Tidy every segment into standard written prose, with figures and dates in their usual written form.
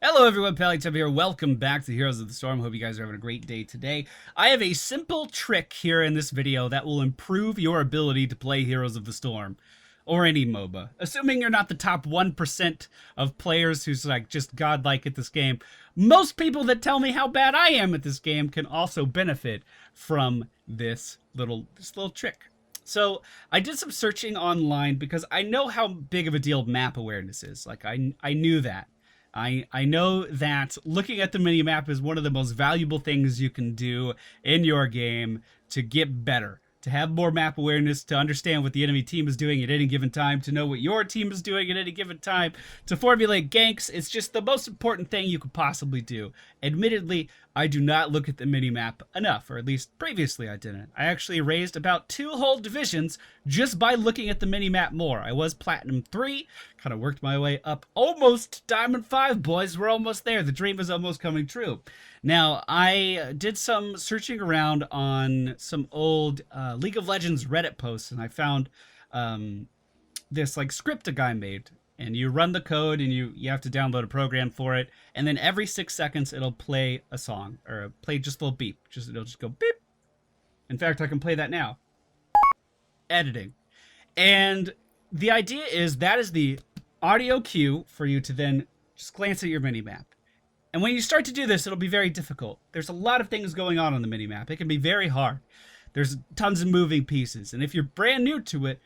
Hello everyone, Pallytub here. Welcome back to Heroes of the Storm. Hope you guys are having a great day today. I have a simple trick here in this video that will improve your ability to play Heroes of the Storm. Or any MOBA. Assuming you're not the top 1% of players who's like just godlike at this game, most people that tell me how bad I am at this game can also benefit from this little trick. So I did some searching online because I know how big of a deal map awareness is. Like I knew that. I know that looking at the minimap is one of the most valuable things you can do in your game to get better, to have more map awareness, to understand what the enemy team is doing at any given time, to know what your team is doing at any given time, to formulate ganks. It's just the most important thing you could possibly do. Admittedly, I do not look at the minimap enough, or at least previously I didn't. I actually raised about 2 whole divisions just by looking at the minimap more. I was Platinum 3, kind of worked my way up almost Diamond 5, boys. We're almost there. The dream is almost coming true. Now, I did some searching around on some old League of Legends Reddit posts, and I found this like script a guy made. And you run the code, and you have to download a program for it, and then every 6 seconds it'll play a song, or play just a little beep. It'll just go beep. In fact, I can play that now. Editing. And the idea is that is the audio cue for you to then just glance at your minimap. And when you start to do this, it'll be very difficult. There's a lot of things going on the minimap. It can be very hard. There's tons of moving pieces, and if you're brand new to it,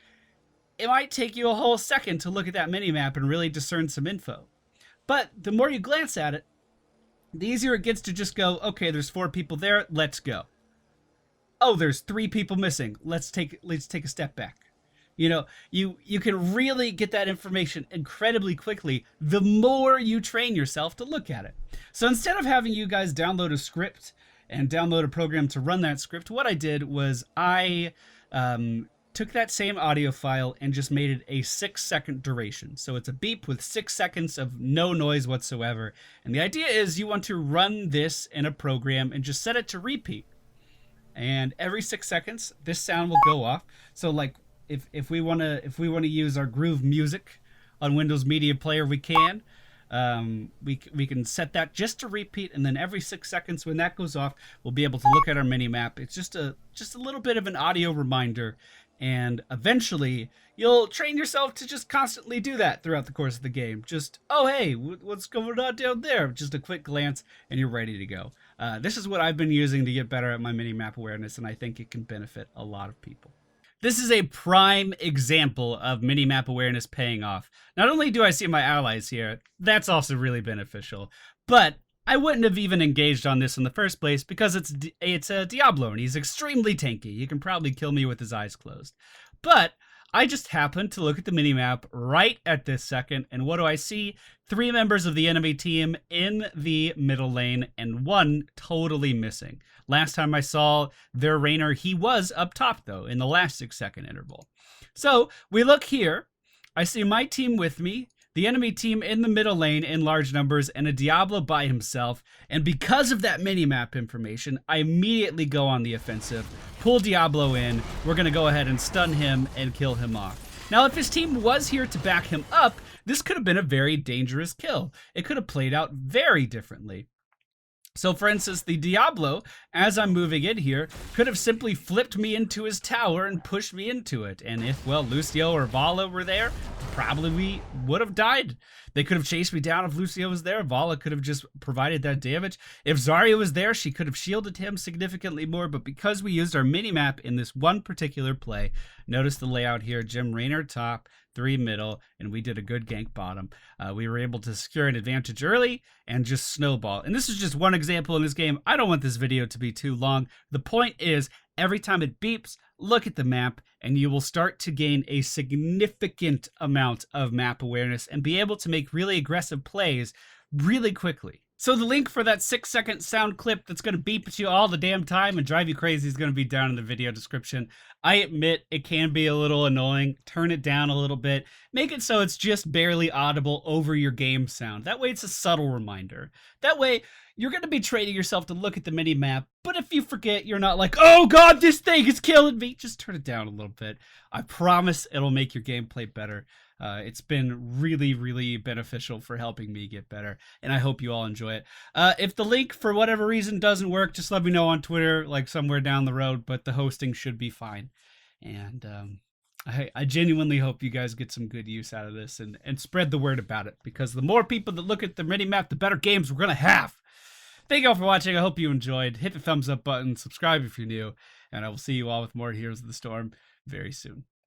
it might take you a whole second to look at that minimap and really discern some info. But the more you glance at it, the easier it gets to just go, okay, there's 4 people there, let's go. Oh, there's 3 people missing. Let's take a step back. You know, you can really get that information incredibly quickly the more you train yourself to look at it. So instead of having you guys download a script and download a program to run that script, what I did was I took that same audio file and just made it a 6-second duration. So it's a beep with 6 seconds of no noise whatsoever. And the idea is you want to run this in a program and just set it to repeat. And every 6 seconds, this sound will go off. So like if we want to use our groove music on Windows Media Player, we can. We can set that just to repeat, and then every 6 seconds when that goes off, we'll be able to look at our minimap. It's just a little bit of an audio reminder. And eventually, you'll train yourself to just constantly do that throughout the course of the game. Just, oh, hey, what's going on down there? Just a quick glance, and you're ready to go. This is what I've been using to get better at my minimap awareness, and I think it can benefit a lot of people. This is a prime example of minimap awareness paying off. Not only do I see my allies here, that's also really beneficial, but I wouldn't have even engaged on this in the first place because it's a Diablo and he's extremely tanky. He can probably kill me with his eyes closed. But I just happened to look at the minimap right at this second, and what do I see? 3 members of the enemy team in the middle lane and 1 totally missing. Last time I saw their Rainer, he was up top though in the last 6-second interval. So we look here. I see my team with me, the enemy team in the middle lane in large numbers, and a Diablo by himself. And because of that minimap information, I immediately go on the offensive, pull Diablo in. We're going to go ahead and stun him and kill him off. Now, if his team was here to back him up, this could have been a very dangerous kill. It could have played out very differently. So, for instance, the Diablo, as I'm moving in here, could have simply flipped me into his tower and pushed me into it. And if, well, Lucio or Vala were there, probably we would have died. They could have chased me down if Lucio was there. Vala could have just provided that damage. If Zarya was there, she could have shielded him significantly more. But because we used our minimap in this one particular play, notice the layout here, Jim Raynor top, 3 middle, and we did a good gank bottom. We were able to secure an advantage early and just snowball. And this is just one example in this game. I don't want this video to be too long. The point is, every time it beeps, look at the map, and you will start to gain a significant amount of map awareness and be able to make really aggressive plays really quickly. So the link for that 6-second sound clip that's going to beep at you all the damn time and drive you crazy is going to be down in the video description. I admit it can be a little annoying. Turn it down a little bit. Make it so it's just barely audible over your game sound. That way it's a subtle reminder. That way you're going to be training yourself to look at the mini map, but if you forget, you're not like, oh god, this thing is killing me. Just turn it down a little bit. I promise it'll make your gameplay better. It's been really, really beneficial for helping me get better, and I hope you all enjoy it. If the link for whatever reason doesn't work, just let me know on Twitter, like somewhere down the road, but the hosting should be fine. And I genuinely hope you guys get some good use out of this and spread the word about it, because the more people that look at the mini-map, the better games we're going to have. Thank you all for watching. I hope you enjoyed. Hit the thumbs up button, subscribe if you're new, and I will see you all with more Heroes of the Storm very soon.